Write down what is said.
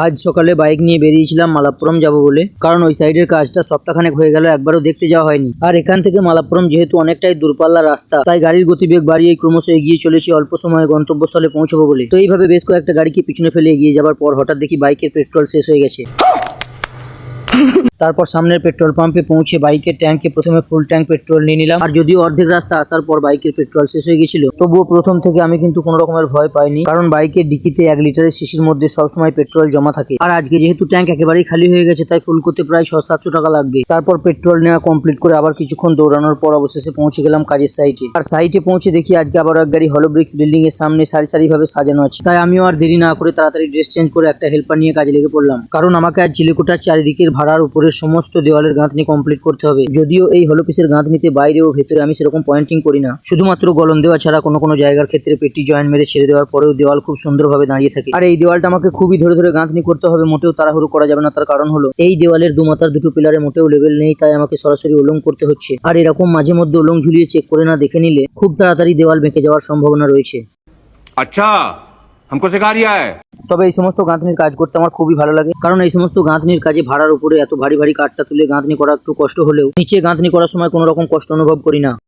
আজ সকালে বাইক নিয়ে বেরিয়েছিলাম মালাপ্পুরম যাব বলে, কারণ ওই সাইডের কাজটা সপ্তাহখানেক হয়ে গেল, একবারও দেখতে যাওয়া হয়নি। আর এখান থেকে মালাপ্পুরম যেহেতু অনেকটাই দূরপাল্লার রাস্তা, তাই গাড়ির গতিবেগ বাড়িয়ে ক্রমশ এগিয়ে চলেছি অল্প সময়ে গন্তব্যস্থলে পৌঁছবো বলে। তো এইভাবে বেশ কয়েকটা গাড়িকে পিছনে ফেলে এগিয়ে যাবার পর হঠাৎ দেখি বাইকের পেট্রোল শেষ হয়ে গেছে। তারপর সামনের পেট্রোল পাম্পে পৌঁছে বাইকের ট্যাঙ্কে প্রথমে ফুল ট্যাঙ্ক পেট্রোল নিয়ে নিলাম। আর যদিও অর্ধেক রাস্তা আসার পর বাইকের পেট্রোল শেষ হয়ে গেছিল, তবুও প্রথম থেকে আমি কিন্তু কোনো রকমের ভয় পাইনি, কারণ বাইকের ডিকিতে 1 লিটারের শিশির মধ্যে সবসময় পেট্রোল জমা থাকে। আর আজকে যেহেতু ট্যাঙ্ক একেবারেই খালি হয়ে গেছে, তাই ফুল করতে প্রায় 600-700 টাকা লাগবে। তারপর পেট্রোল নেওয়া কমপ্লিট করে আবার কিছুক্ষণ দৌড়ানোর পর অবশেষে পৌঁছে গেলাম কাজের সাইটে। আর সাইটে পৌঁছে দেখি আজকে আবার এক গাড়ি হলো ব্রিক্স বিল্ডিং এর সামনে সারি সারি ভাবে সাজানো আছে। তাই আমিও আর দেরি না করে তাড়াতাড়ি ড্রেস চেঞ্জ করে একটা হেল্পার নিয়ে কাজে লেগে পড়লাম, কারণ আমাকে আজ চিলেকোঠার চারিদিকের ভাড়ার উপরের সমস্ত দেওয়ালের গাঁথনি কমপ্লিট করতে হবে। যদিও এই হলো পিসের গাঁথনিতে বাইরে ও ভেতরে আমি সেরকম পয়েন্টিং করি না, শুধুমাত্র গলন দেওয়া ছাড়া কোনো কোনো জায়গার ক্ষেত্রে পেটি জয়েন্ট মেরে ছেড়ে দেওয়ার পরেও দেওয়াল খুব সুন্দরভাবে দাঁড়িয়ে থাকে। আর এই দেওয়ালটা আমাকে খুবই ধরে ধরে গাঁথনি করতে হবে, মোটেও তাড়াহুড়ো করা যাবে না। তার কারণ হলো এই দেওয়ালের দুমাথার দুটো পিলারে মোটেও লেভেল নেই, তাই আমাকে সরাসরি ওলং করতে হচ্ছে। আর এরকম মাঝে মধ্যে ওলং ঝুলিয়ে চেক করে না দেখে নিলে খুব তাড়াতাড়ি দেওয়াল বেঁকে যাওয়ার সম্ভাবনা রয়েছে। अच्छा हमको सिखा रिया है। তবে এই সমস্ত গাঁথনির কাজ করতে আমার খুবই ভালো লাগে, কারণ এই সমস্ত গাঁথনির কাজে ভাড়ার উপরে এত ভারী ভারী কাঠটা তুলে গাঁথনি করা একটু কষ্ট হলেও নিচে গাঁথনি করার সময় কোনো রকম কষ্ট অনুভব করি না।